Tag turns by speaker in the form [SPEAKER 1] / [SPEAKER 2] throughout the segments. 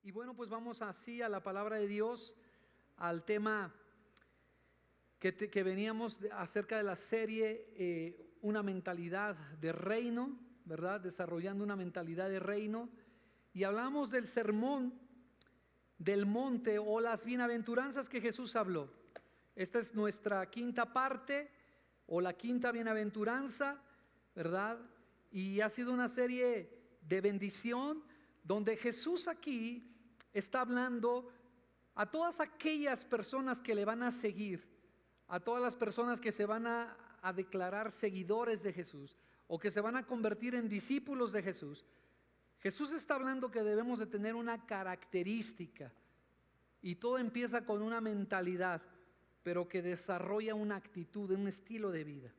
[SPEAKER 1] Y bueno, pues vamos así a la palabra de Dios, al tema que veníamos acerca de la serie Una mentalidad de reino, ¿verdad? Desarrollando una mentalidad de reino. Y hablamos del sermón del monte o las bienaventuranzas que Jesús habló. Esta es nuestra quinta parte o la quinta bienaventuranza, ¿verdad? Y ha sido una serie de bendición donde Jesús aquí está hablando a todas aquellas personas que le van a seguir, a todas las personas que se van a declarar seguidores de Jesús o que se van a convertir en discípulos de Jesús. Jesús está hablando que debemos de tener una característica, y todo empieza con una mentalidad, pero que desarrolla una actitud, un estilo de vida.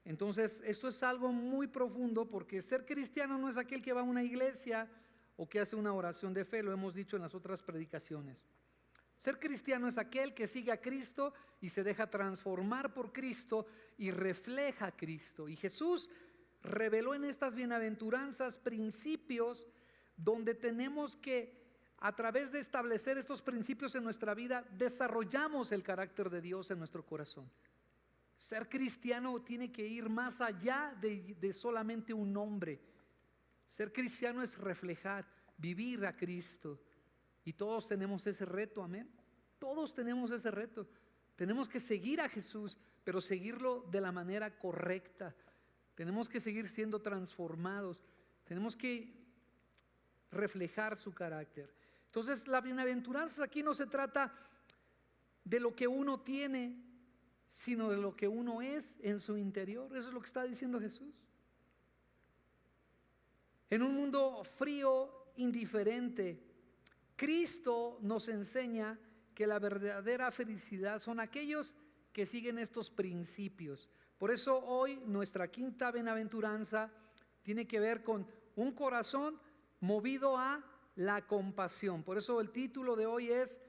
[SPEAKER 1] Entonces esto es algo muy profundo, porque ser cristiano no es aquel que va a una iglesia o que hace una oración de fe, lo hemos dicho en las otras predicaciones. Ser cristiano es aquel que sigue a Cristo y se deja transformar por Cristo y refleja a Cristo. Y Jesús reveló en estas bienaventuranzas principios donde tenemos que, a través de establecer estos principios en nuestra vida, desarrollamos el carácter de Dios en nuestro corazón. Ser cristiano tiene que ir más allá de solamente un nombre. Ser cristiano es reflejar, vivir a Cristo. Y todos tenemos ese reto, amén. Todos tenemos ese reto. Tenemos que seguir a Jesús, pero seguirlo de la manera correcta. Tenemos que seguir siendo transformados. Tenemos que reflejar su carácter. Entonces, la bienaventuranza aquí no se trata de lo que uno tiene, sino de lo que uno es en su interior. Eso es lo que está diciendo Jesús. En un mundo frío, indiferente, Cristo nos enseña que la verdadera felicidad son aquellos que siguen estos principios. Por eso hoy nuestra quinta bienaventuranza tiene que ver con un corazón movido a la compasión. Por eso el título de hoy es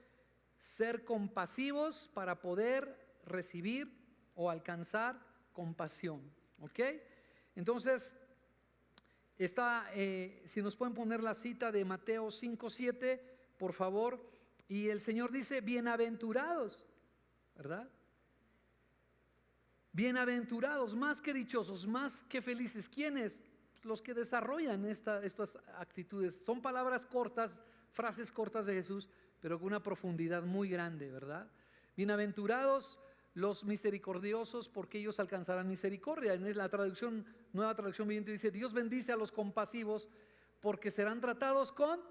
[SPEAKER 1] ser compasivos para poder recibir o alcanzar compasión. ¿Ok? Entonces, si nos pueden poner la cita de Mateo 5:7, por favor. Y el Señor dice: bienaventurados, ¿verdad? Bienaventurados, más que dichosos, más que felices. ¿Quiénes? Los que desarrollan estas actitudes. Son palabras cortas, frases cortas de Jesús, pero con una profundidad muy grande, ¿verdad? Bienaventurados los misericordiosos, porque ellos alcanzarán misericordia. En la traducción, Nueva Traducción Viviente, dice: Dios bendice a los compasivos, porque serán tratados con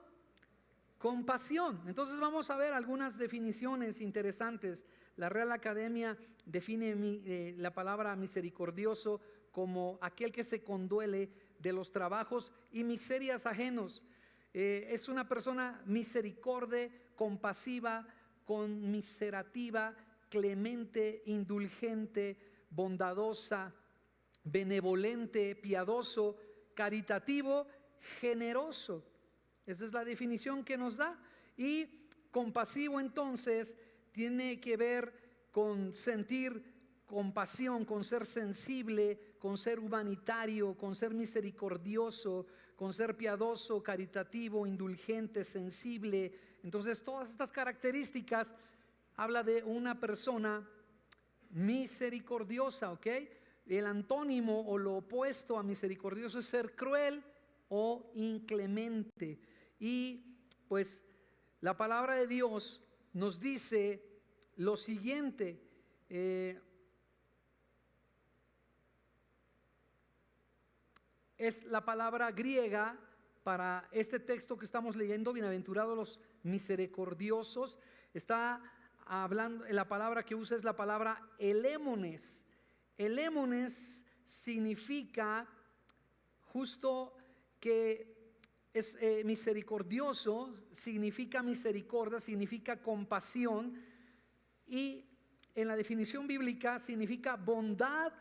[SPEAKER 1] compasión. Entonces vamos a ver algunas definiciones interesantes. La Real Academia define la palabra misericordioso como aquel que se conduele de los trabajos y miserias ajenos. Es una persona misericorde, compasiva, conmiserativa, clemente, indulgente, bondadosa, benevolente, piadoso, caritativo, generoso. Esa es la definición que nos da. Y compasivo entonces tiene que ver con sentir compasión, con ser sensible, con ser humanitario, con ser misericordioso, con ser piadoso, caritativo, indulgente, sensible. Entonces todas estas características habla de una persona misericordiosa, ¿ok? El antónimo o lo opuesto a misericordioso es ser cruel o inclemente. Y pues la palabra de Dios nos dice lo siguiente. Es la palabra griega para este texto que estamos leyendo: bienaventurados los misericordiosos. Está hablando, la palabra que usa es la palabra elémones. Elémones significa justo que es misericordioso, significa misericordia, significa compasión, y en la definición bíblica significa bondad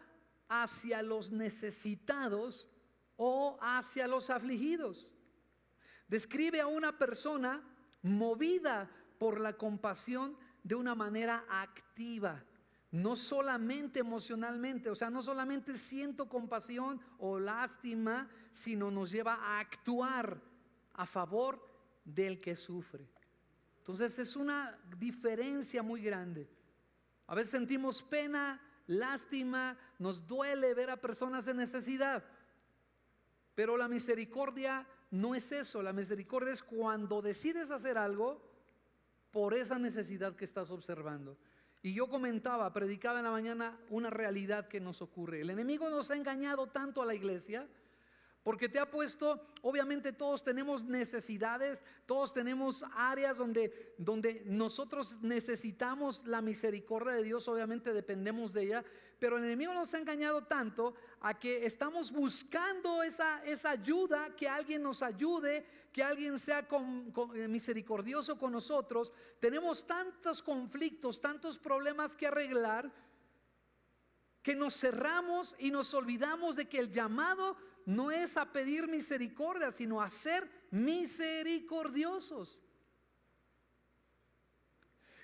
[SPEAKER 1] hacia los necesitados o hacia los afligidos. Describe a una persona movida por la compasión de una manera activa, no solamente emocionalmente. O sea, no solamente siento compasión o lástima, sino nos lleva a actuar a favor del que sufre. Entonces es una diferencia muy grande. A veces sentimos pena, lástima, nos duele ver a personas en necesidad, pero la misericordia no es eso. La misericordia es cuando decides hacer algo por esa necesidad que estás observando. Y yo predicaba en la mañana una realidad que nos ocurre. El enemigo nos ha engañado tanto a la iglesia porque te ha puesto, obviamente todos tenemos necesidades, todos tenemos áreas donde nosotros necesitamos la misericordia de Dios, obviamente dependemos de ella, pero el enemigo nos ha engañado tanto a que estamos buscando esa ayuda, que alguien nos ayude, que alguien sea misericordioso con nosotros. Tenemos tantos conflictos, tantos problemas que arreglar, que nos cerramos y nos olvidamos de que el llamado no es a pedir misericordia, sino a ser misericordiosos.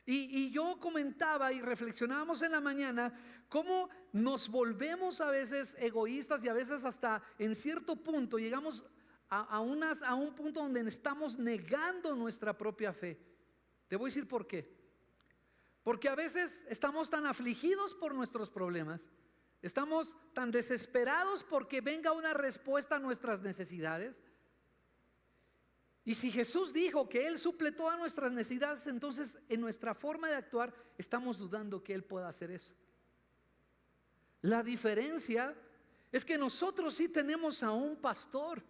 [SPEAKER 1] Y yo comentaba y reflexionábamos en la mañana cómo nos volvemos a veces egoístas y a veces hasta en cierto punto llegamos a un punto donde estamos negando nuestra propia fe. Te voy a decir por qué. Porque a veces estamos tan afligidos por nuestros problemas, estamos tan desesperados porque venga una respuesta a nuestras necesidades. Y si Jesús dijo que Él suple todas nuestras necesidades, entonces en nuestra forma de actuar estamos dudando que Él pueda hacer eso. La diferencia es que nosotros sí tenemos a un pastor.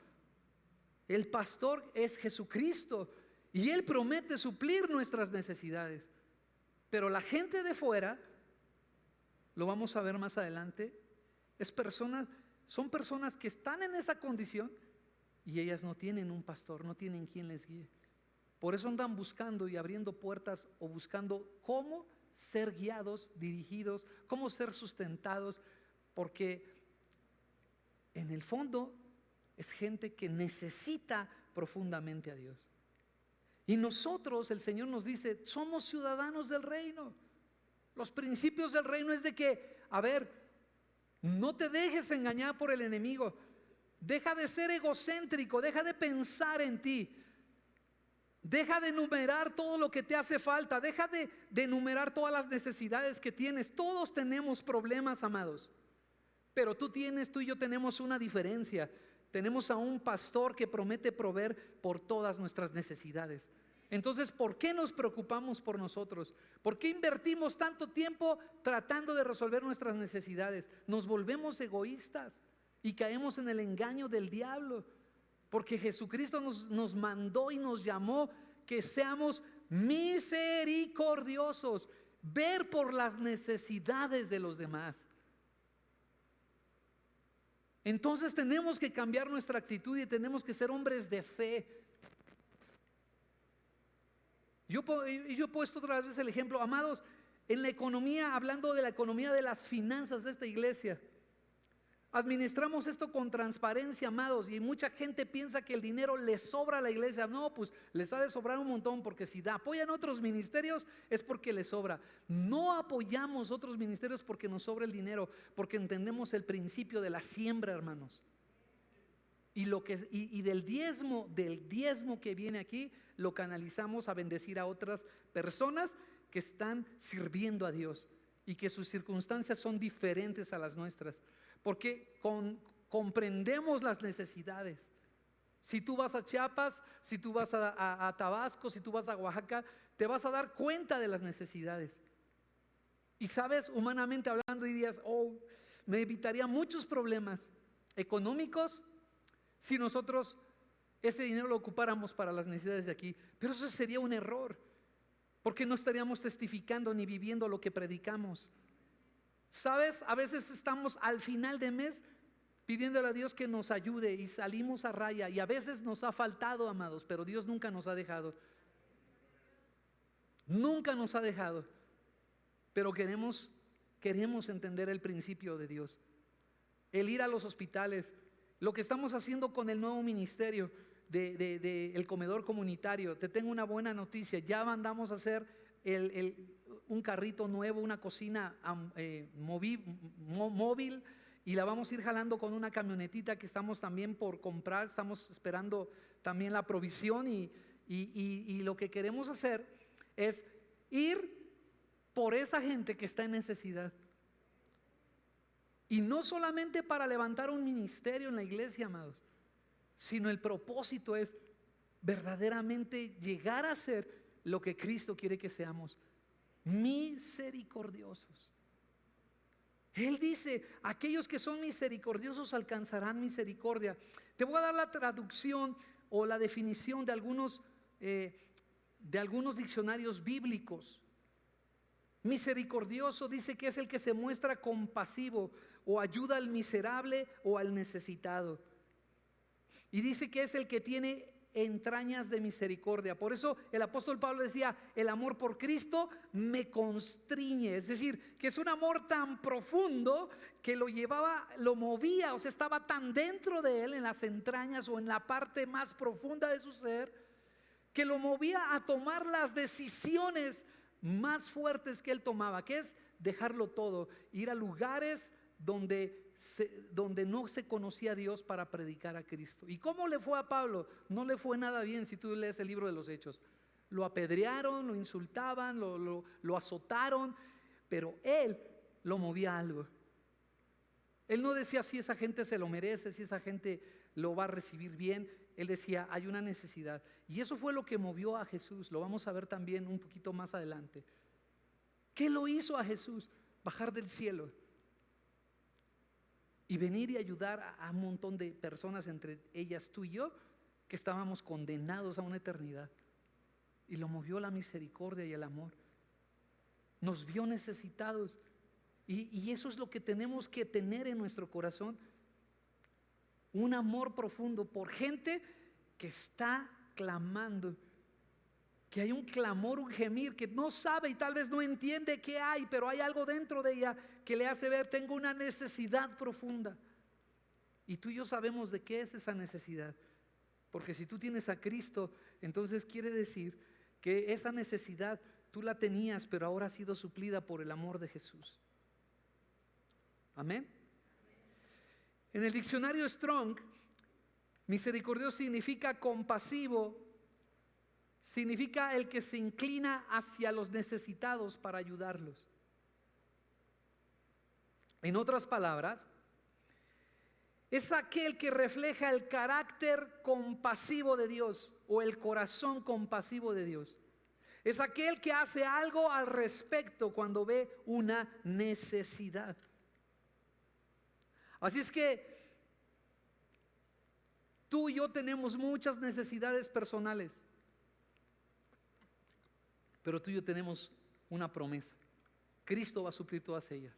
[SPEAKER 1] El pastor es Jesucristo y Él promete suplir nuestras necesidades. Pero la gente de fuera, lo vamos a ver más adelante, son personas que están en esa condición y ellas no tienen un pastor, no tienen quien les guíe. Por eso andan buscando y abriendo puertas o buscando cómo ser guiados, dirigidos, cómo ser sustentados, porque en el fondo es gente que necesita profundamente a Dios. Y nosotros, el Señor nos dice, somos ciudadanos del reino. Los principios del reino es de que, no te dejes engañar por el enemigo. Deja de ser egocéntrico, deja de pensar en ti. Deja de enumerar todo lo que te hace falta, deja de enumerar todas las necesidades que tienes. Todos tenemos problemas, amados. Pero tú y yo tenemos una diferencia. Tenemos a un pastor que promete proveer por todas nuestras necesidades. Entonces, ¿por qué nos preocupamos por nosotros? ¿Por qué invertimos tanto tiempo tratando de resolver nuestras necesidades? Nos volvemos egoístas y caemos en el engaño del diablo. Porque Jesucristo nos mandó y nos llamó que seamos misericordiosos, ver por las necesidades de los demás. Entonces tenemos que cambiar nuestra actitud y tenemos que ser hombres de fe. Yo he puesto otras veces el ejemplo, amados, en la economía, hablando de la economía de las finanzas de esta iglesia. Administramos esto con transparencia, amados, y mucha gente piensa que el dinero le sobra a la iglesia. No, pues les ha de sobrar un montón, porque si apoyan otros ministerios es porque les sobra. No apoyamos otros ministerios porque nos sobra el dinero, porque entendemos el principio de la siembra, hermanos. Y del diezmo que viene aquí, lo canalizamos a bendecir a otras personas que están sirviendo a Dios y que sus circunstancias son diferentes a las nuestras. Porque comprendemos las necesidades. Si tú vas a Chiapas, si tú vas a Tabasco, si tú vas a Oaxaca, te vas a dar cuenta de las necesidades. Y sabes, humanamente hablando, dirías, me evitaría muchos problemas económicos si nosotros ese dinero lo ocupáramos para las necesidades de aquí. Pero eso sería un error, porque no estaríamos testificando ni viviendo lo que predicamos. ¿Sabes? A veces estamos al final de mes pidiéndole a Dios que nos ayude y salimos a raya, y a veces nos ha faltado, amados, pero Dios nunca nos ha dejado. Nunca nos ha dejado. Pero queremos entender el principio de Dios. El ir a los hospitales, lo que estamos haciendo con el nuevo ministerio el comedor comunitario. Te tengo una buena noticia, ya mandamos a hacer un carrito nuevo, una cocina móvil, y la vamos a ir jalando con una camionetita que estamos también por comprar. Estamos esperando también la provisión y Y lo que queremos hacer es ir por esa gente que está en necesidad. Y no solamente para levantar un ministerio en la iglesia, amados, sino el propósito es verdaderamente llegar a ser lo que Cristo quiere que seamos: misericordiosos. Él dice, aquellos que son misericordiosos alcanzarán misericordia. Te voy a dar la traducción o la definición de algunos diccionarios bíblicos. Misericordioso dice que es el que se muestra compasivo o ayuda al miserable o al necesitado. Y dice que es el que tiene entrañas de misericordia. Por eso el apóstol Pablo decía, el amor por Cristo me constriñe. Es decir, que es un amor tan profundo que lo llevaba, lo movía, o sea, estaba tan dentro de él, en las entrañas o en la parte más profunda de su ser, que lo movía a tomar las decisiones más fuertes que él tomaba, que es dejarlo todo, ir a lugares donde no se conocía a Dios para predicar a Cristo. ¿Y cómo le fue a Pablo? No le fue nada bien. Si tú lees el libro de los Hechos, lo apedrearon, lo insultaban, lo azotaron, pero él lo movía a algo. Él no decía si esa gente se lo merece, si esa gente lo va a recibir bien. Él decía, hay una necesidad. Y eso fue lo que movió a Jesús. Lo vamos a ver también un poquito más adelante. ¿Qué lo hizo a Jesús? Bajar del cielo y venir y ayudar a un montón de personas, entre ellas tú y yo, que estábamos condenados a una eternidad. Y lo movió la misericordia y el amor. Nos vio necesitados. Y eso es lo que tenemos que tener en nuestro corazón. Un amor profundo por gente que está clamando. Que hay un clamor, un gemir, que no sabe y tal vez no entiende qué hay, pero hay algo dentro de ella que le hace ver, tengo una necesidad profunda. Y tú y yo sabemos de qué es esa necesidad. Porque si tú tienes a Cristo, entonces quiere decir que esa necesidad tú la tenías, pero ahora ha sido suplida por el amor de Jesús. Amén. En el diccionario Strong, misericordioso significa compasivo. Significa el que se inclina hacia los necesitados para ayudarlos. En otras palabras, es aquel que refleja el carácter compasivo de Dios o el corazón compasivo de Dios. Es aquel que hace algo al respecto cuando ve una necesidad. Así es que tú y yo tenemos muchas necesidades personales. Pero tú y yo tenemos una promesa. Cristo va a suplir todas ellas.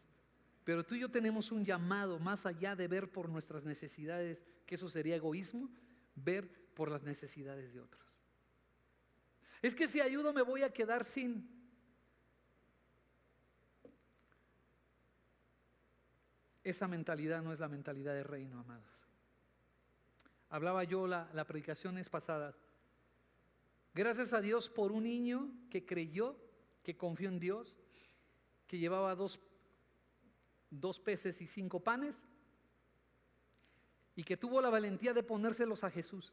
[SPEAKER 1] Pero tú y yo tenemos un llamado más allá de ver por nuestras necesidades, que eso sería egoísmo, ver por las necesidades de otros. Es que si ayudo me voy a quedar sin. Esa mentalidad no es la mentalidad de reino, amados. Hablaba yo las predicaciones pasadas. Gracias a Dios por un niño que creyó, que confió en Dios, que llevaba dos peces y 5 panes y que tuvo la valentía de ponérselos a Jesús.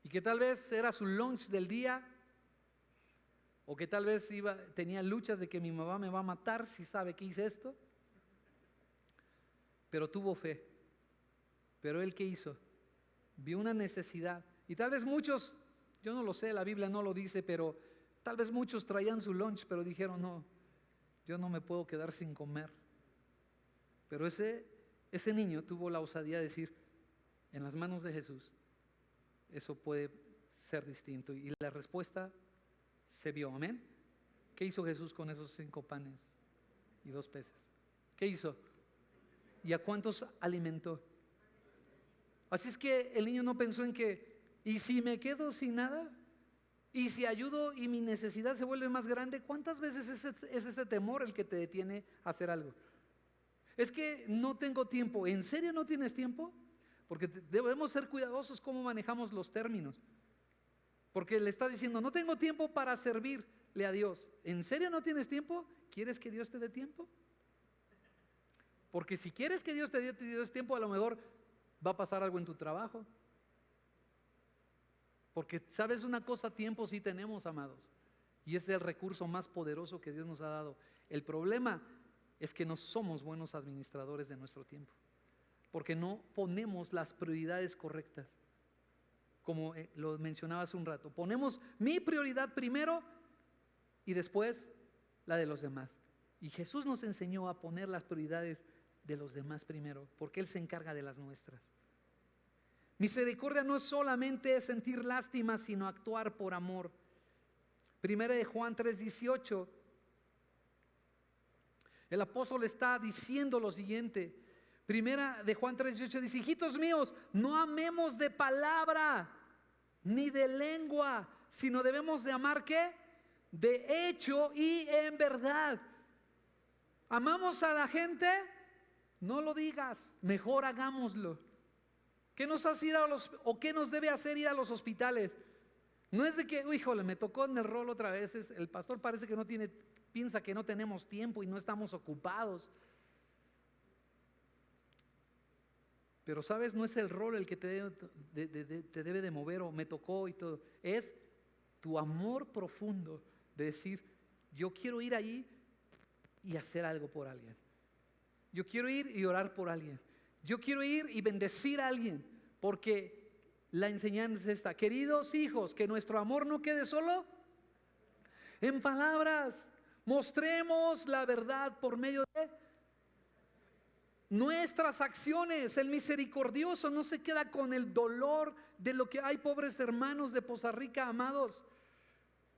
[SPEAKER 1] Y que tal vez era su lunch del día, o que tal vez tenía luchas de que mi mamá me va a matar si sabe que hice esto. Pero tuvo fe. Pero él, ¿qué hizo? Vio una necesidad. Y tal vez muchos, yo no lo sé, la Biblia no lo dice, pero tal vez muchos traían su lunch, pero dijeron, no, yo no me puedo quedar sin comer. Pero ese niño tuvo la osadía de decir, en las manos de Jesús, eso puede ser distinto. Y la respuesta se vio, amén. ¿Qué hizo Jesús con esos 5 panes y 2 peces? ¿Qué hizo? ¿Y a cuántos alimentó? Así es que el niño no pensó en que, ¿y si me quedo sin nada? ¿Y si ayudo y mi necesidad se vuelve más grande? ¿Cuántas veces es ese temor el que te detiene a hacer algo? Es que no tengo tiempo. ¿En serio no tienes tiempo? Porque debemos ser cuidadosos cómo manejamos los términos. Porque le estás diciendo, no tengo tiempo para servirle a Dios. ¿En serio no tienes tiempo? ¿Quieres que Dios te dé tiempo? Porque si quieres que Dios te dé tiempo, a lo mejor va a pasar algo en tu trabajo. Porque, ¿sabes una cosa? Tiempo sí tenemos, amados. Y es el recurso más poderoso que Dios nos ha dado. El problema es que no somos buenos administradores de nuestro tiempo. Porque no ponemos las prioridades correctas. Como lo mencionaba hace un rato. Ponemos mi prioridad primero y después la de los demás. Y Jesús nos enseñó a poner las prioridades de los demás primero, porque Él se encarga de las nuestras. Misericordia no es solamente sentir lástima, sino actuar por amor. Primera de Juan 3:18, el apóstol está diciendo lo siguiente. Primera de Juan 3:18 dice: hijitos míos, no amemos de palabra ni de lengua, sino debemos de amar ¿qué? De hecho y en verdad. ¿Amamos a la gente? No lo digas, mejor hagámoslo. ¿Qué nos hace ir a o qué nos debe hacer ir a los hospitales? No es de que, híjole, me tocó en el rol otra vez. El pastor parece que piensa que no tenemos tiempo y no estamos ocupados. Pero sabes, no es el rol el que te debe de mover o me tocó y todo. Es tu amor profundo de decir, yo quiero ir allí y hacer algo por alguien. Yo quiero ir y orar por alguien. Yo quiero ir y bendecir a alguien, porque la enseñanza es esta: queridos hijos, que nuestro amor no quede solo en palabras. Mostremos la verdad por medio de nuestras acciones. El misericordioso no se queda con el dolor de lo que hay. Pobres hermanos de Poza Rica, amados,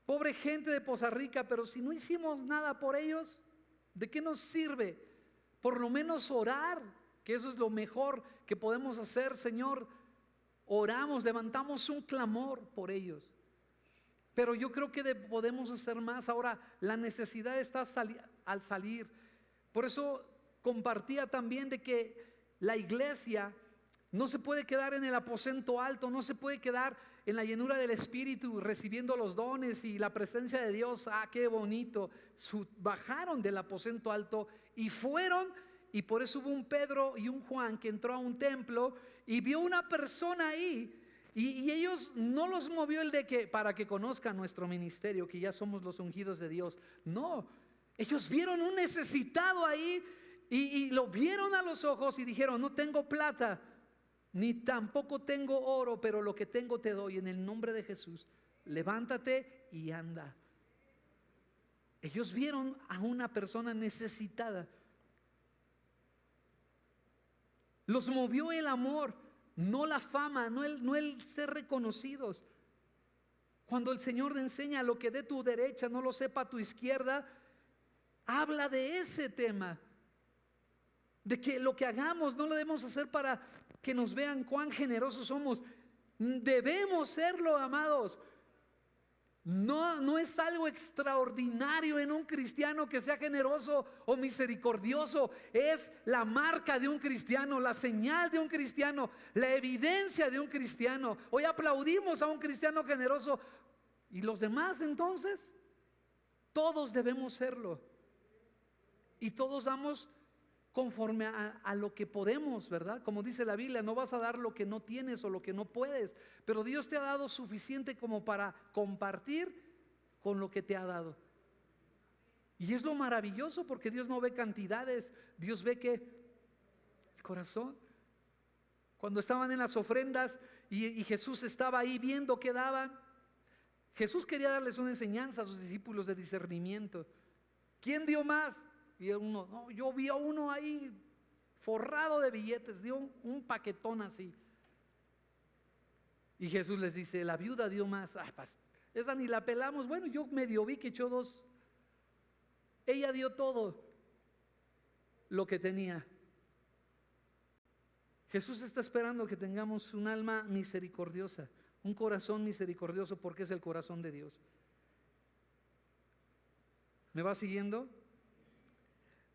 [SPEAKER 1] pobre gente de Poza Rica, pero si no hicimos nada por ellos, ¿de qué nos sirve? Por lo menos orar, que eso es lo mejor que podemos hacer. Señor, oramos, levantamos un clamor por ellos. Pero yo creo que podemos hacer más. Ahora, la necesidad está al salir. Por eso compartía también de que la iglesia no se puede quedar en el aposento alto, no se puede quedar en la llenura del Espíritu, recibiendo los dones y la presencia de Dios. Ah, qué bonito. Bajaron del aposento alto y fueron, y por eso hubo un Pedro y un Juan que entró a un templo y vio una persona ahí, y ellos no los movió el de que para que conozcan nuestro ministerio, que ya somos los ungidos de Dios. No, ellos vieron un necesitado ahí y lo vieron a los ojos y dijeron: no tengo plata ni tampoco tengo oro, pero lo que tengo te doy, en el nombre de Jesús, levántate y anda. Ellos vieron a una persona necesitada. Los movió el amor, no la fama, no el ser reconocidos. Cuando el Señor te enseña: lo que dé tu derecha no lo sepa tu izquierda, habla de ese tema, de que lo que hagamos no lo debemos hacer para que nos vean cuán generosos somos. Debemos serlo, amados. No es algo extraordinario en un cristiano que sea generoso o misericordioso. Es la marca de un cristiano, la señal de un cristiano, la evidencia de un cristiano. Hoy aplaudimos a un cristiano generoso, y los demás, entonces, todos debemos serlo. Y todos damos conforme a lo que podemos, ¿verdad? Como dice la Biblia, no vas a dar lo que no tienes o lo que no puedes, pero Dios te ha dado suficiente como para compartir con lo que te ha dado. Y es lo maravilloso, porque Dios no ve cantidades, Dios ve que el corazón. Cuando estaban en las ofrendas y Jesús estaba ahí viendo qué daban, Jesús quería darles una enseñanza a sus discípulos de discernimiento. ¿Quién dio más? Y uno: no, yo vi a uno ahí forrado de billetes, dio un paquetón así. Y Jesús les dice: la viuda dio más. Esa ni la pelamos. Bueno, yo medio vi que echó 2. Ella dio todo lo que tenía. Jesús está esperando que tengamos un alma misericordiosa, un corazón misericordioso, porque es el corazón de Dios. ¿Me va siguiendo?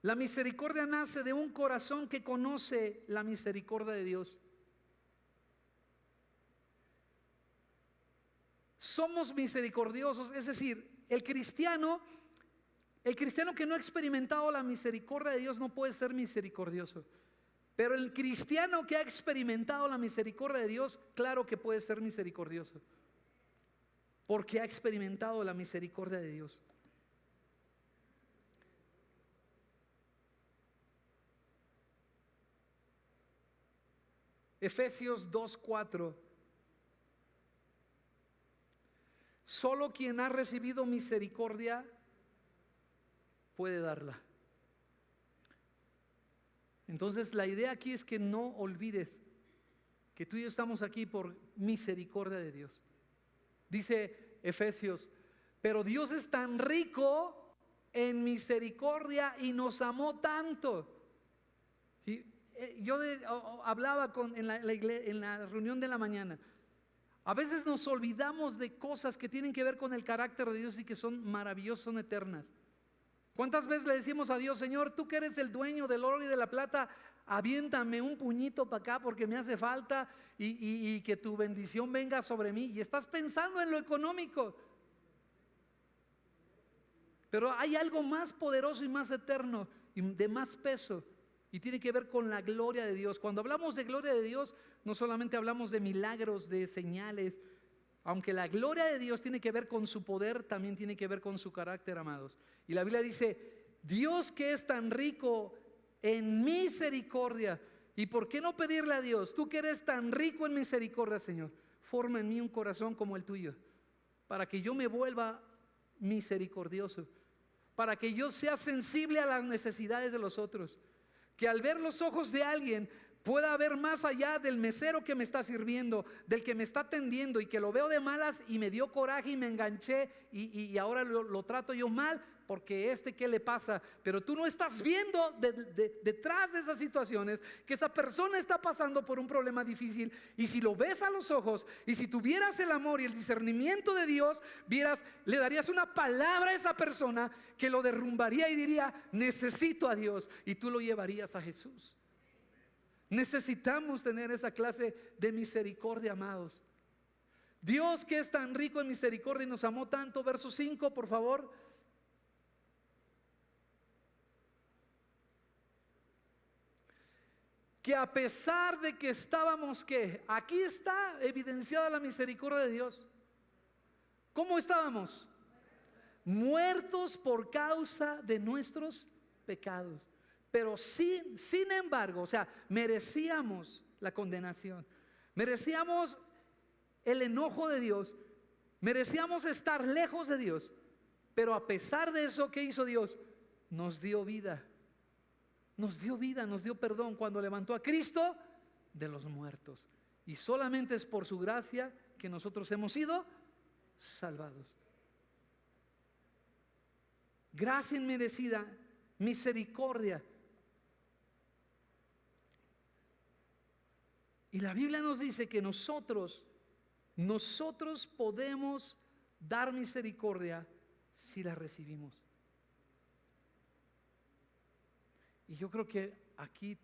[SPEAKER 1] La misericordia nace de un corazón que conoce la misericordia de Dios. Somos misericordiosos, es decir, el cristiano que no ha experimentado la misericordia de Dios no puede ser misericordioso. Pero el cristiano que ha experimentado la misericordia de Dios, claro que puede ser misericordioso. porque ha experimentado la misericordia de Dios. Efesios 2:4. Solo quien ha recibido misericordia puede darla. Entonces la idea aquí es que no olvides que tú y yo estamos aquí por misericordia de Dios. Dice Efesios, pero Dios es tan rico en misericordia y nos amó tanto. Y yo hablaba en la reunión de la mañana. A veces nos olvidamos de cosas que tienen que ver con el carácter de Dios y que son maravillosas, son eternas. ¿Cuántas veces le decimos a Dios, Señor, tú que eres el dueño del oro y de la plata, aviéntame un puñito para acá porque me hace falta y que tu bendición venga sobre mí? Y estás pensando en lo económico. Pero hay algo más poderoso y más eterno y de más peso, y tiene que ver con la gloria de Dios. Cuando hablamos de gloria de Dios, no solamente hablamos de milagros, de señales. Aunque la gloria de Dios tiene que ver con su poder, también tiene que ver con su carácter, amados. Y la Biblia dice, Dios que es tan rico en misericordia. ¿Y por qué no pedirle a Dios, tú que eres tan rico en misericordia, Señor, forma en mí un corazón como el tuyo, para que yo me vuelva misericordioso, para que yo sea sensible a las necesidades de los otros, que al ver los ojos de alguien pueda ver más allá del mesero que me está sirviendo, del que me está atendiendo y que lo veo de malas y me dio coraje y me enganché y ahora lo trato yo mal porque ¿qué le pasa? Pero tú no estás viendo detrás de esas situaciones que esa persona está pasando por un problema difícil, y si lo ves a los ojos y si tuvieras el amor y el discernimiento de Dios, le darías una palabra a esa persona que lo derrumbaría y diría, necesito a Dios, y tú lo llevarías a Jesús. Necesitamos tener esa clase de misericordia, amados. Dios que es tan rico en misericordia y nos amó tanto. Verso 5, por favor. Que a pesar de que estábamos, ¿qué? Aquí está evidenciada la misericordia de Dios. ¿Cómo estábamos? Muertos por causa de nuestros pecados. Pero sin embargo, o sea, merecíamos la condenación, merecíamos el enojo de Dios, merecíamos estar lejos de Dios, pero a pesar de eso, ¿qué hizo Dios? Nos dio vida, nos dio vida, nos dio perdón cuando levantó a Cristo de los muertos. Y solamente es por su gracia que nosotros hemos sido salvados. Gracia inmerecida, misericordia. Y la Biblia nos dice que nosotros podemos dar misericordia si la recibimos. Y yo creo que aquí,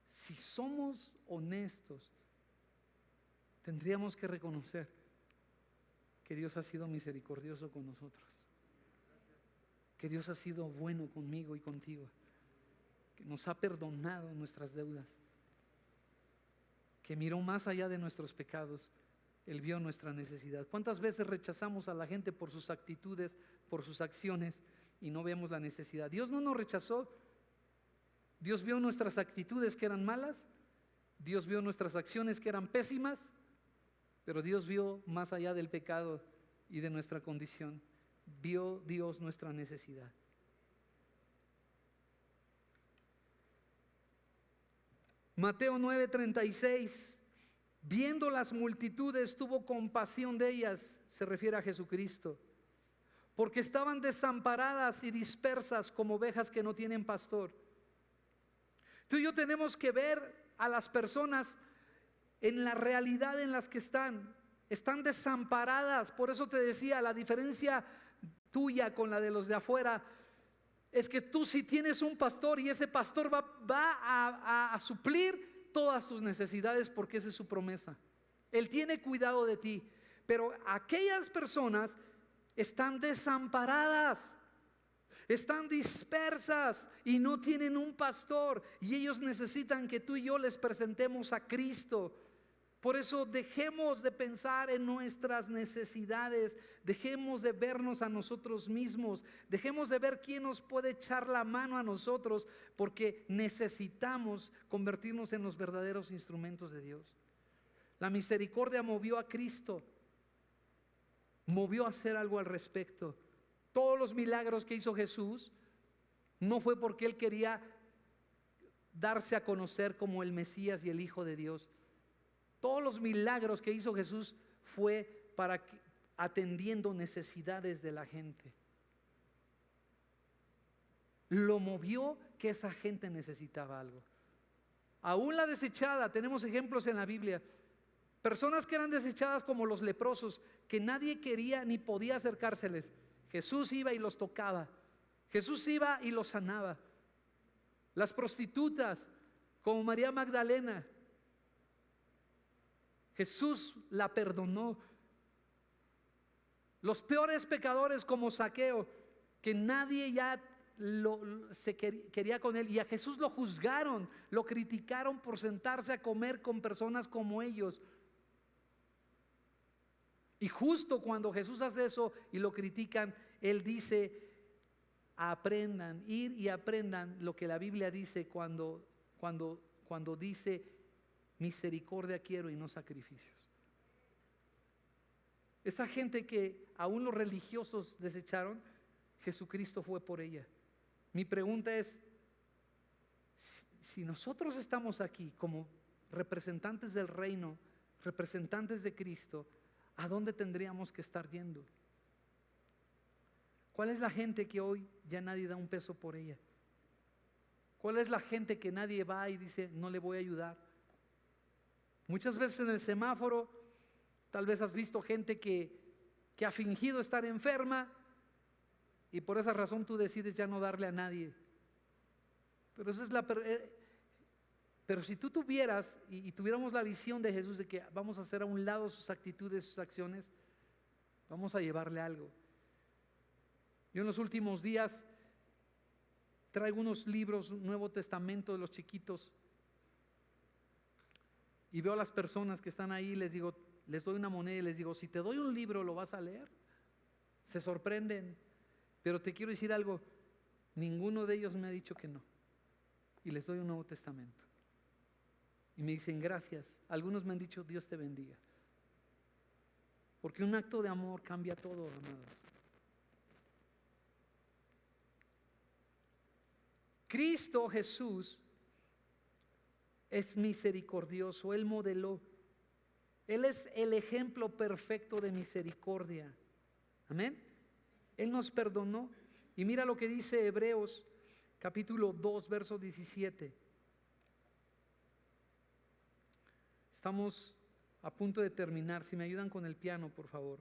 [SPEAKER 1] si somos honestos, tendríamos que reconocer que Dios ha sido misericordioso con nosotros, que Dios ha sido bueno conmigo y contigo, que nos ha perdonado nuestras deudas, que miró más allá de nuestros pecados. Él vio nuestra necesidad. ¿Cuántas veces rechazamos a la gente por sus actitudes, por sus acciones, y no vemos la necesidad? Dios no nos rechazó. Dios vio nuestras actitudes que eran malas, Dios vio nuestras acciones que eran pésimas, pero Dios vio más allá del pecado y de nuestra condición. Vio Dios nuestra necesidad. Mateo 9:36, viendo las multitudes tuvo compasión de ellas, se refiere a Jesucristo, porque estaban desamparadas y dispersas como ovejas que no tienen pastor. Tú y yo tenemos que ver a las personas en la realidad en las que están desamparadas. Por eso te decía, la diferencia tuya con la de los de afuera es que tú sí tienes un pastor, y ese pastor va a suplir todas tus necesidades, porque esa es su promesa. Él tiene cuidado de ti. Pero aquellas personas están desamparadas, están dispersas y no tienen un pastor, y ellos necesitan que tú y yo les presentemos a Cristo. Por eso dejemos de pensar en nuestras necesidades, dejemos de vernos a nosotros mismos, dejemos de ver quién nos puede echar la mano a nosotros, porque necesitamos convertirnos en los verdaderos instrumentos de Dios. La misericordia movió a Cristo, movió a hacer algo al respecto. Todos los milagros que hizo Jesús no fue porque Él quería darse a conocer como el Mesías y el Hijo de Dios. Todos los milagros que hizo Jesús fue atendiendo necesidades de la gente. Lo movió que esa gente necesitaba algo. Aún la desechada, tenemos ejemplos en la Biblia. Personas que eran desechadas como los leprosos, que nadie quería ni podía acercárseles. Jesús iba y los tocaba. Jesús iba y los sanaba. Las prostitutas, como María Magdalena, Jesús la perdonó. Los peores pecadores como Zaqueo, que nadie ya quería con él, y a Jesús lo juzgaron, lo criticaron por sentarse a comer con personas como ellos. Y justo cuando Jesús hace eso y lo critican, Él dice: aprendan, ir y aprendan lo que la Biblia dice cuando dice: misericordia quiero y no sacrificios. Esa gente que aún los religiosos desecharon, Jesucristo fue por ella. Mi pregunta es, si nosotros estamos aquí como representantes del reino, representantes de Cristo, ¿a dónde tendríamos que estar yendo? ¿Cuál es la gente que hoy ya nadie da un peso por ella? ¿Cuál es la gente que nadie va y dice: no le voy a ayudar? Muchas veces en el semáforo, tal vez has visto gente que ha fingido estar enferma, y por esa razón tú decides ya no darle a nadie. Pero esa es pero si tú tuvieras y tuviéramos la visión de Jesús de que vamos a hacer a un lado sus actitudes, sus acciones, vamos a llevarle algo. Yo en los últimos días traigo unos libros, Nuevo Testamento de los chiquitos, y veo a las personas que están ahí, les digo, les doy una moneda y les digo: si te doy un libro, ¿lo vas a leer? Se sorprenden, pero te quiero decir algo, ninguno de ellos me ha dicho que no, y les doy un Nuevo Testamento. Y me dicen: gracias. Algunos me han dicho: Dios te bendiga. Porque un acto de amor cambia todo, amados. Cristo Jesús es misericordioso. Él modeló. Él es el ejemplo perfecto de misericordia. Amén. Él nos perdonó. Y mira lo que dice Hebreos capítulo 2, verso 17. Estamos a punto de terminar. Si me ayudan con el piano, por favor.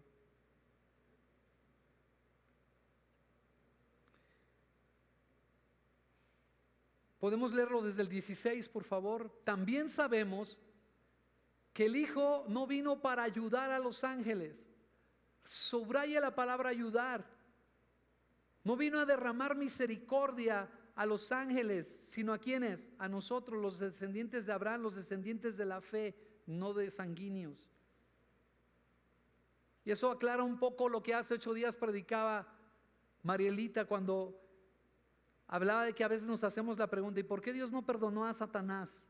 [SPEAKER 1] Podemos leerlo desde el 16, por favor. También sabemos que el Hijo no vino para ayudar a los ángeles. Subraya la palabra ayudar. No vino a derramar misericordia a los ángeles, sino a quienes, a nosotros, los descendientes de Abraham, los descendientes de la fe, no de sanguíneos. Y eso aclara un poco lo que hace 8 días predicaba Marielita cuando hablaba de que a veces nos hacemos la pregunta: ¿y por qué Dios no perdonó a Satanás?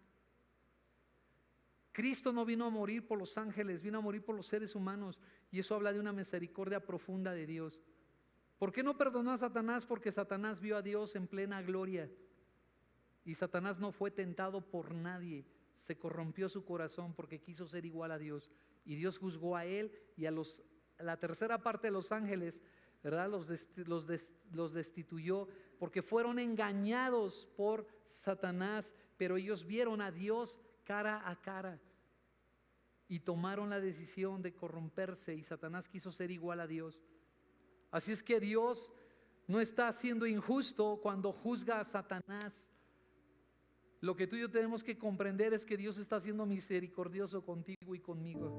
[SPEAKER 1] Cristo no vino a morir por los ángeles, vino a morir por los seres humanos, y eso habla de una misericordia profunda de Dios. ¿Por qué no perdonó a Satanás? Porque Satanás vio a Dios en plena gloria, y Satanás no fue tentado por nadie. Se corrompió su corazón porque quiso ser igual a Dios, y Dios juzgó a él y a la tercera parte de los ángeles, ¿verdad? Los destituyó porque fueron engañados por Satanás, pero ellos vieron a Dios cara a cara y tomaron la decisión de corromperse, y Satanás quiso ser igual a Dios. Así es que Dios no está siendo injusto cuando juzga a Satanás. Lo que tú y yo tenemos que comprender es que Dios está siendo misericordioso contigo y conmigo.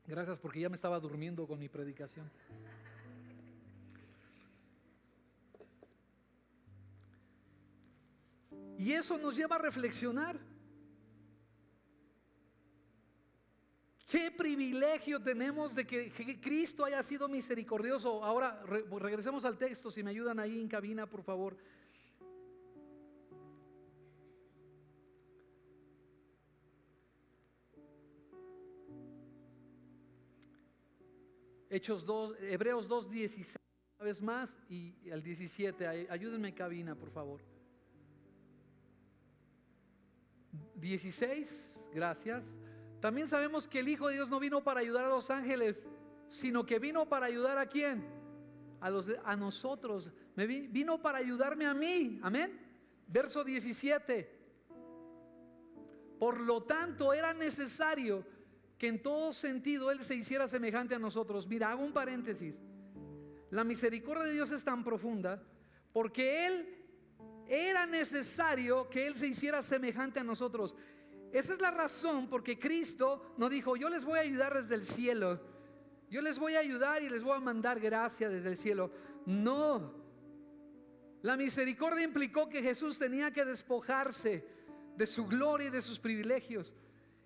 [SPEAKER 1] Gracias, porque ya me estaba durmiendo con mi predicación. Y eso nos lleva a reflexionar. Qué privilegio tenemos de que Cristo haya sido misericordioso. Ahora regresemos al texto, si me ayudan ahí en cabina, por favor. Hebreos 2:16, una vez más, y al 17. Ayúdenme en cabina, por favor. 16, gracias. También sabemos que el Hijo de Dios no vino para ayudar a los ángeles, sino que vino para ayudar ¿a quién? A nosotros. Vino para ayudarme a mí. Amén. Verso 17. Por lo tanto, era necesario que en todo sentido Él se hiciera semejante a nosotros. Mira, hago un paréntesis. La misericordia de Dios es tan profunda porque era necesario que Él se hiciera semejante a nosotros. Esa es la razón porque Cristo no dijo: yo les voy a ayudar desde el cielo, yo les voy a ayudar y les voy a mandar gracia desde el cielo. No, la misericordia implicó que Jesús tenía que despojarse de su gloria y de sus privilegios,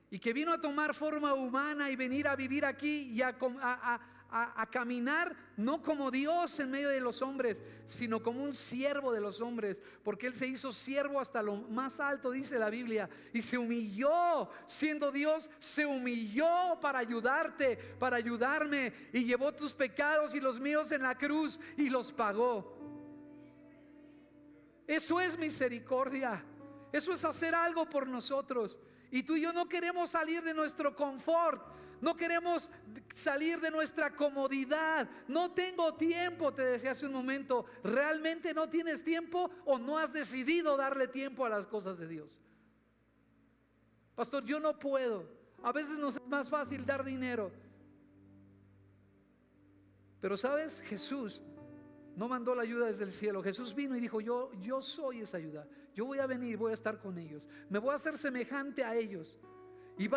[SPEAKER 1] y que vino a tomar forma humana y venir a vivir aquí y a caminar no como Dios en medio de los hombres, sino como un siervo de los hombres, porque Él se hizo siervo hasta lo más alto, dice la Biblia, y se humilló. Siendo Dios, se humilló para ayudarte, para ayudarme, y llevó tus pecados y los míos en la cruz y los pagó. Eso es misericordia. Eso es hacer algo por nosotros. Y tú y yo no queremos salir de nuestro confort, no queremos salir de nuestra comodidad. No tengo tiempo, te decía hace un momento. ¿Realmente no tienes tiempo o no has decidido darle tiempo a las cosas de Dios? Pastor, yo no puedo. A veces nos es más fácil dar dinero. Pero ¿sabes? Jesús no mandó la ayuda desde el cielo. Jesús vino y dijo: yo soy esa ayuda. Yo voy a venir, voy a estar con ellos, me voy a hacer semejante a ellos. Y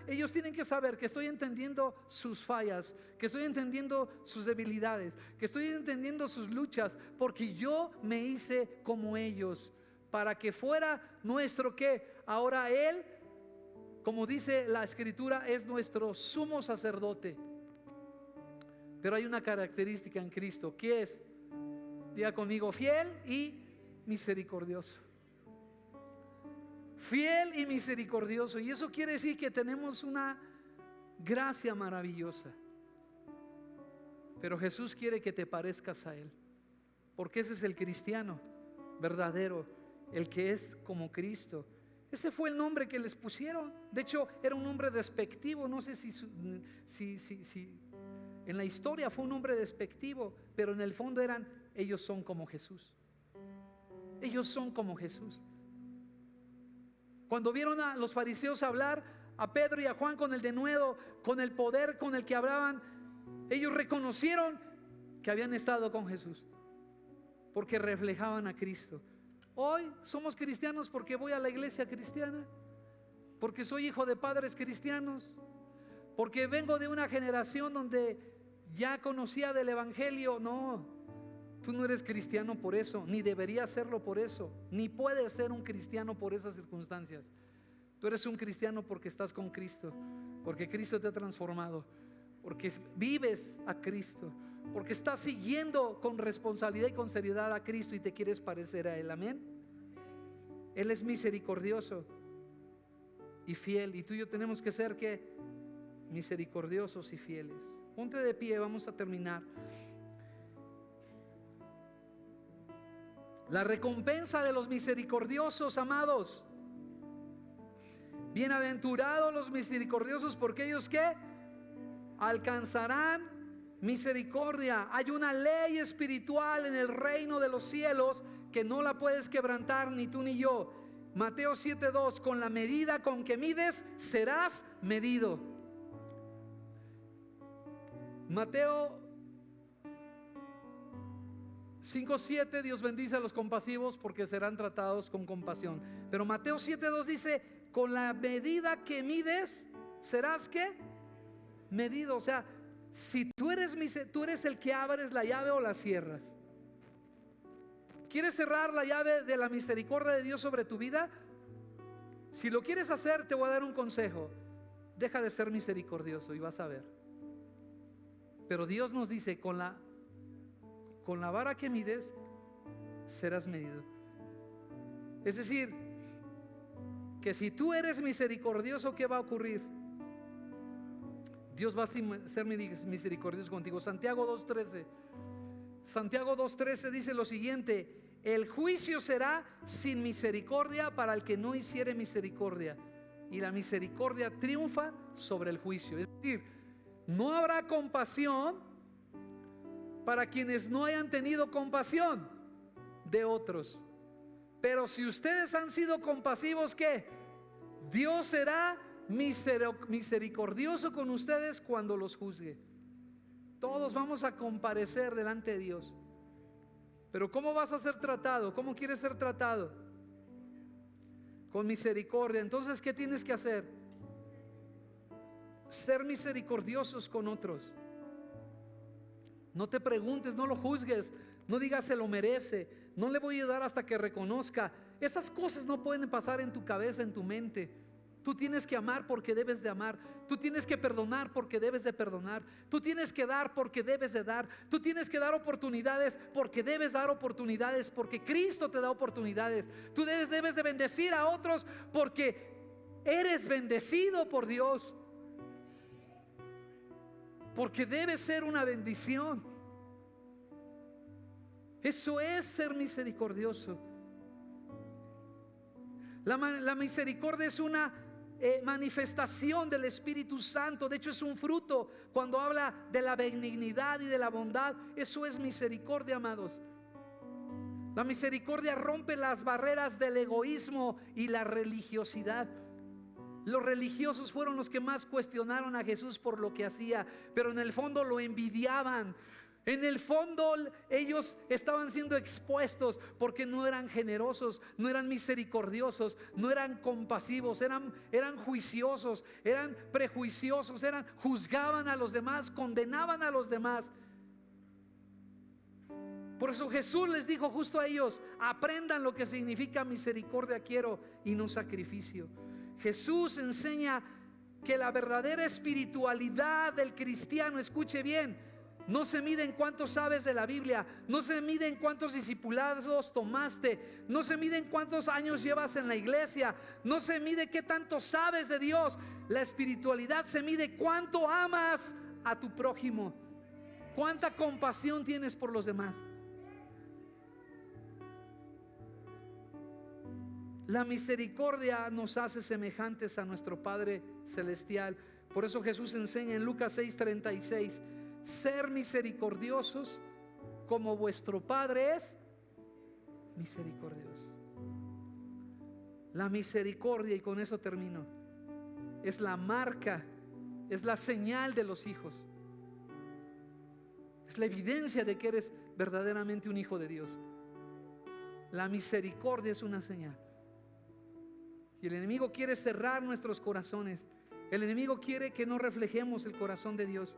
[SPEAKER 1] ellos tienen que saber que estoy entendiendo sus fallas, que estoy entendiendo sus debilidades, que estoy entendiendo sus luchas, porque yo me hice como ellos, para que fuera nuestro ¿qué? Ahora Él, como dice la Escritura, es nuestro sumo sacerdote. Pero hay una característica en Cristo, que es, diga conmigo, fiel y misericordioso. Fiel y misericordioso. Y eso quiere decir que tenemos una gracia maravillosa. Pero Jesús quiere que te parezcas a Él, porque ese es el cristiano verdadero, el que es como Cristo. Ese fue el nombre que les pusieron. De hecho, era un nombre despectivo. No sé si en la historia fue un nombre despectivo, pero en el fondo eran: ellos son como Jesús. Ellos son como Jesús. Cuando vieron a los fariseos hablar, a Pedro y a Juan con el denuedo, con el poder con el que hablaban, ellos reconocieron que habían estado con Jesús, porque reflejaban a Cristo. Hoy somos cristianos porque voy a la iglesia cristiana, porque soy hijo de padres cristianos, porque vengo de una generación donde ya conocía del evangelio. No, tú no eres cristiano por eso, ni deberías serlo por eso, ni puedes ser un cristiano por esas circunstancias. Tú eres un cristiano porque estás con Cristo, porque Cristo te ha transformado, porque vives a Cristo, porque estás siguiendo con responsabilidad y con seriedad a Cristo y te quieres parecer a Él. Amén. Él es misericordioso y fiel, y tú y yo tenemos que ser ¿qué? Misericordiosos y fieles. Ponte de pie, vamos a terminar. La recompensa de los misericordiosos, amados. Bienaventurados los misericordiosos, porque ellos ¿qué? Alcanzarán misericordia. Hay una ley espiritual en el reino de los cielos que no la puedes quebrantar ni tú ni yo. Mateo 7:2: con la medida con que mides serás medido. Mateo 5:7: Dios bendice a los compasivos porque serán tratados con compasión. Pero Mateo 7:2 dice: con la medida que mides serás ¿qué? Medido. O sea, si tú eres el que abres la llave o la cierras. ¿Quieres cerrar la llave de la misericordia de Dios sobre tu vida? Si lo quieres hacer, te voy a dar un consejo. Deja de ser misericordioso y vas a ver. Pero Dios nos dice, con la vara que mides, serás medido. Es decir, que si tú eres misericordioso, ¿qué va a ocurrir? Dios va a ser misericordioso contigo. Santiago 2:13. Santiago 2:13 dice lo siguiente: el juicio será sin misericordia para el que no hiciere misericordia, y la misericordia triunfa sobre el juicio. Es decir, no habrá compasión para quienes no hayan tenido compasión de otros. Pero si ustedes han sido compasivos, ¿qué? Dios será misericordioso con ustedes cuando los juzgue. Todos vamos a comparecer delante de Dios. Pero ¿cómo vas a ser tratado? ¿Cómo quieres ser tratado? Con misericordia. Entonces, ¿qué tienes que hacer? Ser misericordiosos con otros. No te preguntes, no lo juzgues, no digas se lo merece, no le voy a ayudar hasta que reconozca. Esas cosas no pueden pasar en tu cabeza, en tu mente. Tú tienes que amar porque debes de amar. Tú tienes que perdonar porque debes de perdonar. Tú tienes que dar porque debes de dar. Tú tienes que dar oportunidades porque debes dar oportunidades, porque Cristo te da oportunidades. Tú debes de bendecir a otros porque eres bendecido por Dios, porque debe ser una bendición. Eso es ser misericordioso. La misericordia es una manifestación del Espíritu Santo. De hecho, es un fruto. Cuando habla de la benignidad y de la bondad, eso es misericordia, amados. La misericordia rompe las barreras del egoísmo y la religiosidad. Los religiosos fueron los que más cuestionaron a Jesús por lo que hacía, pero en el fondo lo envidiaban. En el fondo ellos estaban siendo expuestos porque no eran generosos, no eran misericordiosos, no eran compasivos, eran juiciosos, eran prejuiciosos, juzgaban a los demás, condenaban a los demás. Por eso Jesús les dijo justo a ellos: aprendan lo que significa misericordia quiero y no sacrificio. Jesús enseña que la verdadera espiritualidad del cristiano, escuche bien, no se mide en cuánto sabes de la Biblia, no se mide en cuántos discipulados tomaste, no se mide en cuántos años llevas en la iglesia, no se mide qué tanto sabes de Dios. La espiritualidad se mide cuánto amas a tu prójimo, cuánta compasión tienes por los demás. La misericordia nos hace semejantes a nuestro Padre Celestial. Por eso Jesús enseña en Lucas 6:36: ser misericordiosos como vuestro Padre es misericordioso. La misericordia, y con eso termino, es la marca, es la señal de los hijos. Es la evidencia de que eres verdaderamente un hijo de Dios. La misericordia es una señal. Y el enemigo quiere cerrar nuestros corazones. El enemigo quiere que no reflejemos el corazón de Dios.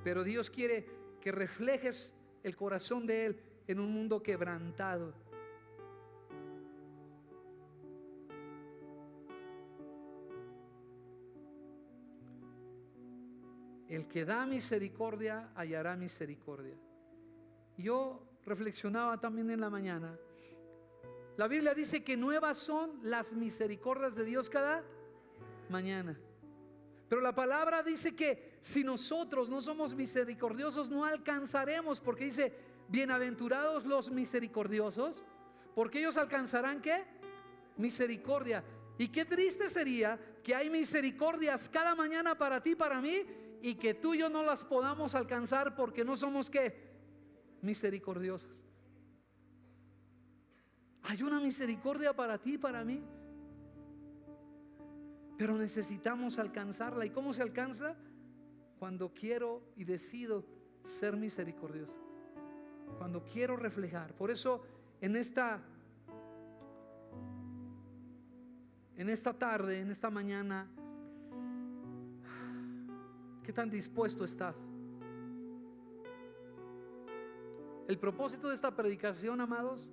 [SPEAKER 1] Pero Dios quiere que reflejes el corazón de Él en un mundo quebrantado. El que da misericordia hallará misericordia. Yo reflexionaba también en la mañana. La Biblia dice que nuevas son las misericordias de Dios cada mañana. Pero la palabra dice que si nosotros no somos misericordiosos, no alcanzaremos, porque dice: bienaventurados los misericordiosos, porque ellos alcanzarán ¿qué? Misericordia. Y qué triste sería que hay misericordias cada mañana para ti, para mí, y que tú y yo no las podamos alcanzar porque no somos ¿qué? Misericordiosos. Hay una misericordia para ti y para mí, pero necesitamos alcanzarla. ¿Y cómo se alcanza? Cuando quiero y decido ser misericordioso, cuando quiero reflejar. Por eso en esta tarde, en esta mañana, ¿qué tan dispuesto estás? El propósito de esta predicación, amados,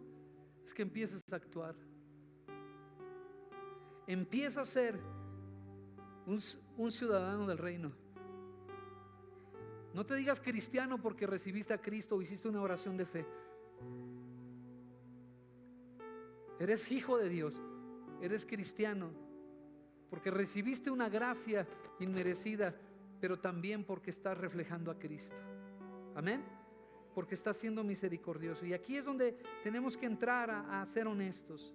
[SPEAKER 1] es que empieces a actuar. Empieza a ser un ciudadano del reino. No te digas cristiano porque recibiste a Cristo o hiciste una oración de fe. Eres hijo de Dios, eres cristiano porque recibiste una gracia inmerecida, pero también porque estás reflejando a Cristo. Amén. Porque estás siendo misericordioso. Y aquí es donde tenemos que entrar a ser honestos.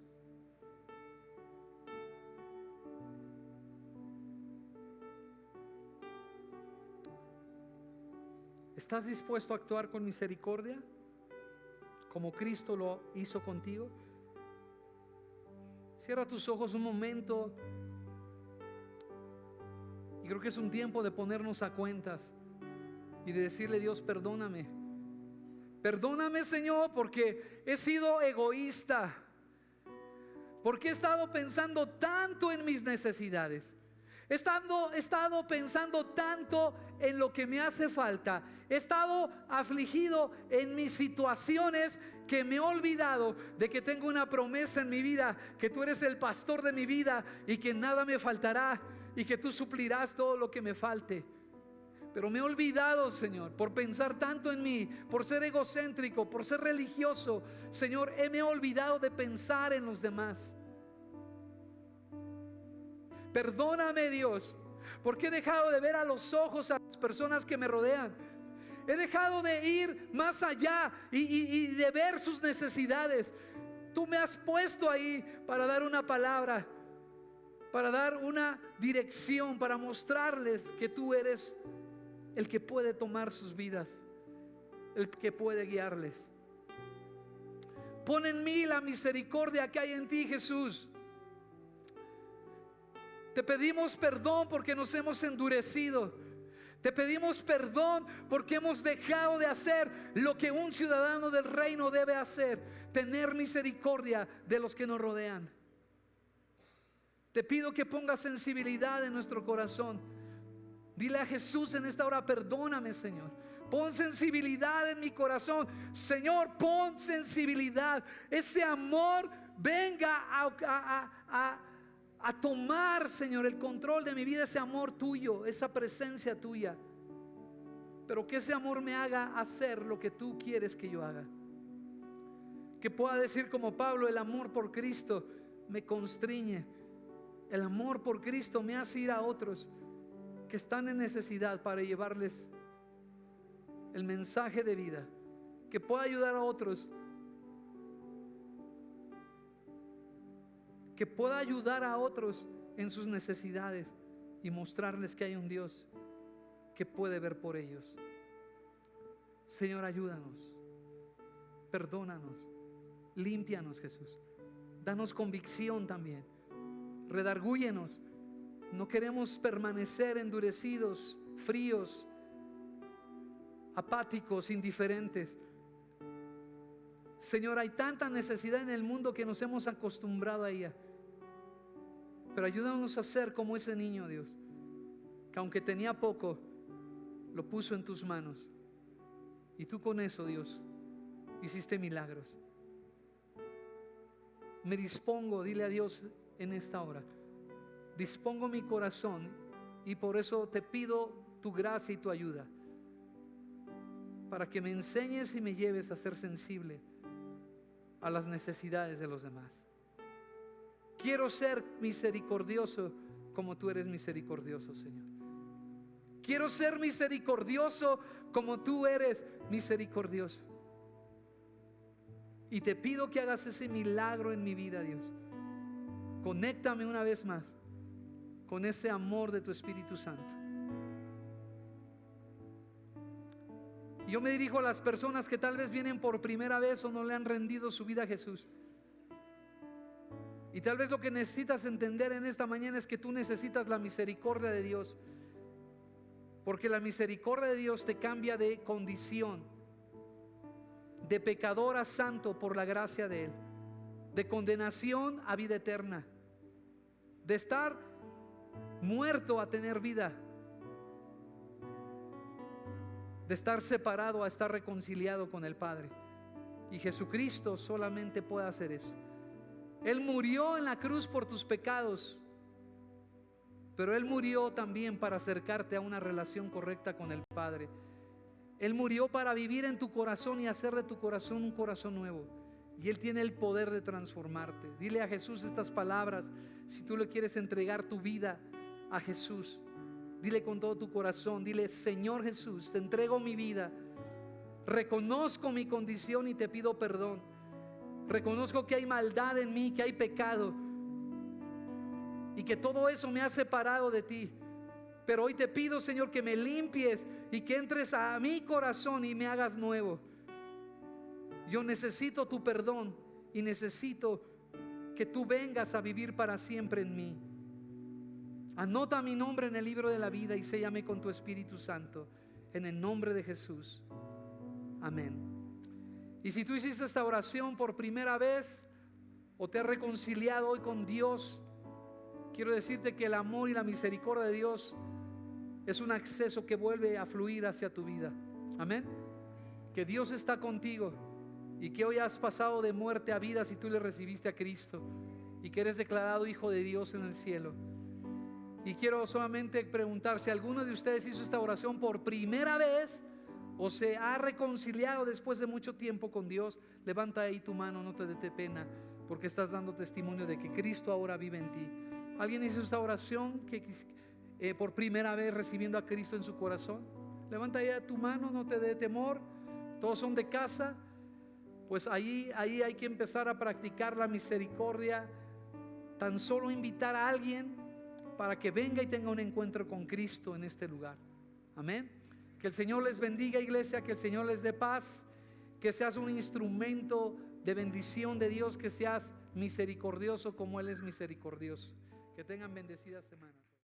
[SPEAKER 1] ¿Estás dispuesto a actuar con misericordia como Cristo lo hizo contigo? Cierra tus ojos un momento. Y creo que es un tiempo de ponernos a cuentas y de decirle: Dios, perdóname. Perdóname, Señor, porque he sido egoísta, porque he estado pensando tanto en mis necesidades. He estado pensando tanto en lo que me hace falta. He estado afligido en mis situaciones que me he olvidado de que tengo una promesa en mi vida, que tú eres el pastor de mi vida y que nada me faltará y que tú suplirás todo lo que me falte. Pero me he olvidado, Señor, por pensar tanto en mí, por ser egocéntrico, por ser religioso. Señor, me he olvidado de pensar en los demás. Perdóname, Dios, porque he dejado de ver a los ojos a las personas que me rodean. He dejado de ir más allá y de ver sus necesidades. Tú me has puesto ahí para dar una palabra, para dar una dirección, para mostrarles que tú eres el que puede tomar sus vidas, el que puede guiarles. Pon en mí la misericordia que hay en ti, Jesús. Te pedimos perdón porque nos hemos endurecido. Te pedimos perdón porque hemos dejado de hacer lo que un ciudadano del reino debe hacer: tener misericordia de los que nos rodean. Te pido que pongas sensibilidad en nuestro corazón. Dile a Jesús en esta hora: perdóname, Señor. Pon sensibilidad en mi corazón. Señor, pon sensibilidad. Ese amor venga a tomar, Señor, el control de mi vida. Ese amor tuyo, esa presencia tuya. Pero que ese amor me haga hacer lo que tú quieres que yo haga. Que pueda decir como Pablo: el amor por Cristo me constriñe. El amor por Cristo me hace ir a otros que están en necesidad para llevarles el mensaje de vida. Que pueda ayudar a otros, que pueda ayudar a otros en sus necesidades y mostrarles que hay un Dios que puede ver por ellos. Señor, ayúdanos, perdónanos, límpianos, Jesús. Danos convicción también, redargúyenos. No queremos permanecer endurecidos, fríos, apáticos, indiferentes. Señor, hay tanta necesidad en el mundo que nos hemos acostumbrado a ella. Pero ayúdanos a ser como ese niño, Dios, que aunque tenía poco, lo puso en tus manos. Y tú con eso, Dios, hiciste milagros. Me dispongo, dile a Dios en esta hora: dispongo mi corazón, y por eso te pido tu gracia y tu ayuda, para que me enseñes y me lleves a ser sensible a las necesidades de los demás. Quiero ser misericordioso como tú eres misericordioso, Señor. Quiero ser misericordioso como tú eres misericordioso. Y te pido que hagas ese milagro en mi vida, Dios. Conéctame una vez más con ese amor de tu Espíritu Santo. Yo me dirijo a las personas que tal vez vienen por primera vez o no le han rendido su vida a Jesús. Y tal vez lo que necesitas entender en esta mañana es que tú necesitas la misericordia de Dios. Porque la misericordia de Dios te cambia de condición, de pecador a santo por la gracia de Él, de condenación a vida eterna, de estar muerto a tener vida, de estar separado a estar reconciliado con el Padre. Y Jesucristo solamente puede hacer eso. Él murió en la cruz por tus pecados, pero Él murió también para acercarte a una relación correcta con el Padre. Él murió para vivir en tu corazón y hacer de tu corazón un corazón nuevo. Y Él tiene el poder de transformarte. Dile a Jesús estas palabras. Si tú le quieres entregar tu vida a Jesús, dile con todo tu corazón. Dile: Señor Jesús, te entrego mi vida. Reconozco mi condición y te pido perdón. Reconozco que hay maldad en mí, que hay pecado, y que todo eso me ha separado de ti. Pero hoy te pido, Señor, que me limpies y que entres a mi corazón y me hagas nuevo. Yo necesito tu perdón y necesito que tú vengas a vivir para siempre en mí. Anota mi nombre en el libro de la vida y séllame con tu Espíritu Santo, en el nombre de Jesús. Amén. Y si tú hiciste esta oración por primera vez o te has reconciliado hoy con Dios, quiero decirte que el amor y la misericordia de Dios es un acceso que vuelve a fluir hacia tu vida. Amén. Que Dios está contigo y que hoy has pasado de muerte a vida si tú le recibiste a Cristo y que eres declarado hijo de Dios en el cielo. Y quiero solamente preguntar si alguno de ustedes hizo esta oración por primera vez o se ha reconciliado después de mucho tiempo con Dios. Levanta ahí tu mano, no te dé pena, porque estás dando testimonio de que Cristo ahora vive en ti. ¿Alguien hizo esta oración por primera vez recibiendo a Cristo en su corazón? Levanta ahí tu mano, no te dé temor. Todos son de casa. Pues ahí hay que empezar a practicar la misericordia. Tan solo invitar a alguien para que venga y tenga un encuentro con Cristo en este lugar. Amén. Que el Señor les bendiga, iglesia. Que el Señor les dé paz. Que seas un instrumento de bendición de Dios. Que seas misericordioso como Él es misericordioso. Que tengan bendecidas semanas.